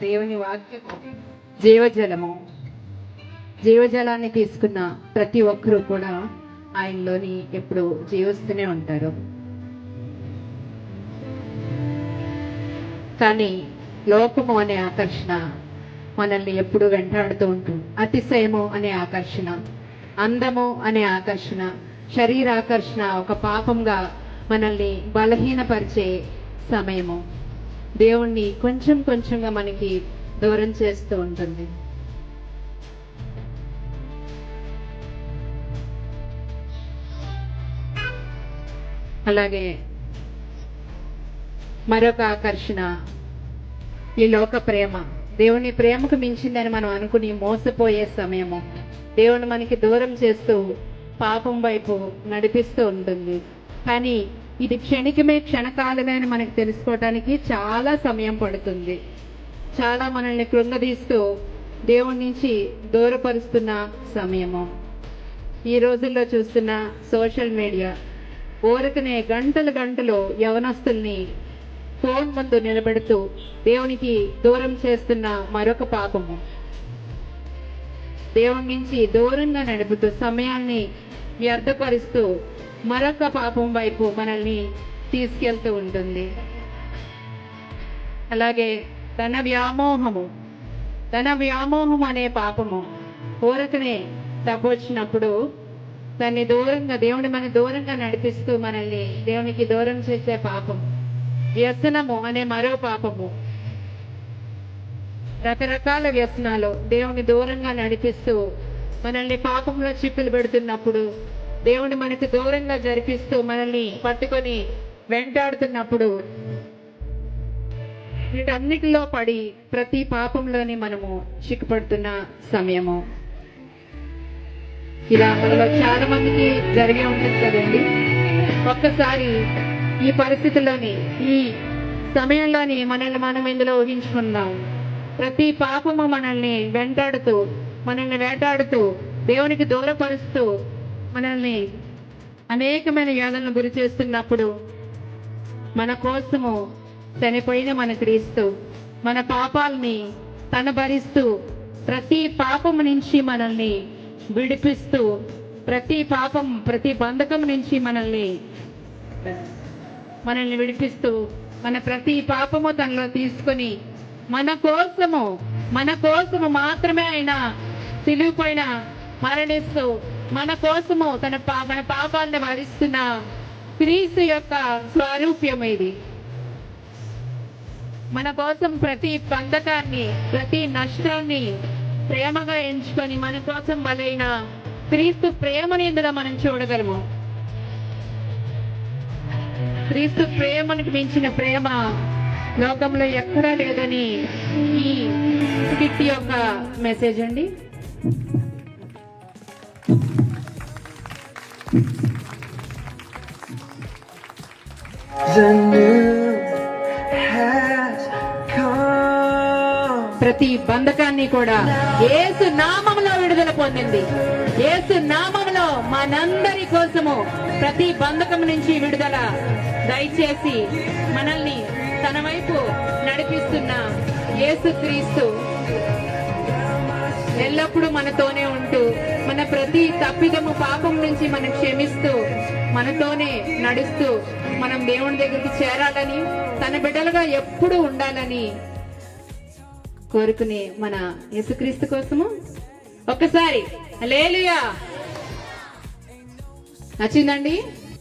దేవుని వాక్యము జీవజలము. జీవజలాన్ని తీసుకున్న ప్రతి ఒక్కరూ కూడా ఆయనలోని ఎప్పుడు జీవిస్తూనే ఉంటారు. కానీ లోకము అనే ఆకర్షణ మనల్ని ఎప్పుడు వెంటాడుతూ ఉంటుంది. అతిశయము అనే ఆకర్షణ, అందము అనే ఆకర్షణ, శరీరాకర్షణ ఒక పాపంగా మనల్ని బలహీనపరిచే సమయము దేవుణ్ణి కొంచెం కొంచెంగా మనకి దూరం చేస్తూ ఉంటుంది. అలాగే మరొక ఆకర్షణ ఈ లోక ప్రేమ. దేవుని ప్రేమకు మించిందని మనం అనుకుని మోసపోయే సమయము దేవుని మనకి దూరం చేస్తూ పాపం వైపు నడిపిస్తూ ఉంటుంది. కానీ ఇది క్షణకాలమే అని మనకు తెలుసుకోవటానికి చాలా సమయం పడుతుంది. చాలా మనల్ని కృంగదీస్తూ దేవుడి నుంచి దూరపరుస్తున్న సమయము. ఈ రోజుల్లో చూస్తున్న సోషల్ మీడియా ఊరకనే గంటలు యవనస్తుల్ని ఫోన్ ముందు నిలబెడుతూ దేవునికి దూరం చేస్తున్న మరొక పాపము. దేవుడి నుంచి దూరంగా నడుపుతూ సమయాన్ని వ్యర్థపరుస్తూ మరొక పాపం వైపు మనల్ని తీసుకెళ్తూ ఉంటుంది. అలాగే తన వ్యామోహం అనే పాపము ఊరకనే తప్పొచ్చినప్పుడు దాన్ని దూరంగా దేవుని మన దూరంగా నడిపిస్తూ మనల్ని దేవునికి దూరం చేసే పాపం. వ్యసనము అనే మరో పాపము. రకరకాల వ్యసనాలు దేవుని దూరంగా నడిపిస్తూ మనల్ని పాపంలో చిక్కులు పెడుతున్నప్పుడు, దేవుని మనకు దూరంగా జరిపిస్తూ మనల్ని పట్టుకొని వెంటాడుతున్నప్పుడు వీటన్నిటిలో పడి ప్రతి పాపంలోని మనము చిక్కుపడుతున్న సమయము. ఇలా మనలో చాలా మందికి జరిగే ఉంటుంది కదండి. ఒక్కసారి ఈ పరిస్థితిలోని ఈ సమయంలోని మనల్ని మనం ఇందులో ఊహించుకుందాం. ప్రతి పాపము మనల్ని వేటాడుతూ దేవునికి దూరపరుస్తూ మనల్ని అనేకమైన వేదనలు గురి చేస్తున్నప్పుడు మన కోసము చనిపోయిన మన క్రీస్తు మన పాపాలని తన భరిస్తూ ప్రతి పాపము నుంచి మనల్ని విడిపిస్తూ ప్రతి బంధకం నుంచి మనల్ని విడిపిస్తూ మన ప్రతి పాపము తనలో తీసుకొని మన కోసము మాత్రమే ఆయన సిలువ పైన మరణిస్తూ మన కోసము మన పాపాలను భరిస్తున్న క్రీస్తు యొక్క స్వరూప్యం ఇది. మన కోసం ప్రతి బంధకాన్ని ప్రతి నష్టాన్ని ప్రేమగా ఎంచుకొని మన కోసం బలైన క్రీస్తు ప్రేమని ఇందులో మనం చూడగలము. క్రీస్తు ప్రేమకు మించిన ప్రేమ లోకంలో ఎక్కడా లేదని ఈ స్కిట్ యొక్క మెసేజ్ అండి. ప్రతి బంధకాన్ని కూడా యేసు నామములో విడుదల పొందింది. యేసు నామములో మనందరి కోసము ప్రతి బంధకం నుంచి విడుదల దయచేసి మనల్ని తన వైపు నడిపిస్తున్న యేసుక్రీస్తు ఎల్లప్పుడూ మనతోనే ఉంటూ మన ప్రతి తప్పిదము పాపం నుంచి మనం క్షమిస్తూ మనతోనే నడుస్తూ మనం దేవుని దగ్గరికి చేరాలని తన బిడ్డలుగా ఎప్పుడు ఉండాలని కోరుకునే మన యేసుక్రీస్తు కోసము ఒక్కసారి హల్లెలూయా. నచ్చిందండి?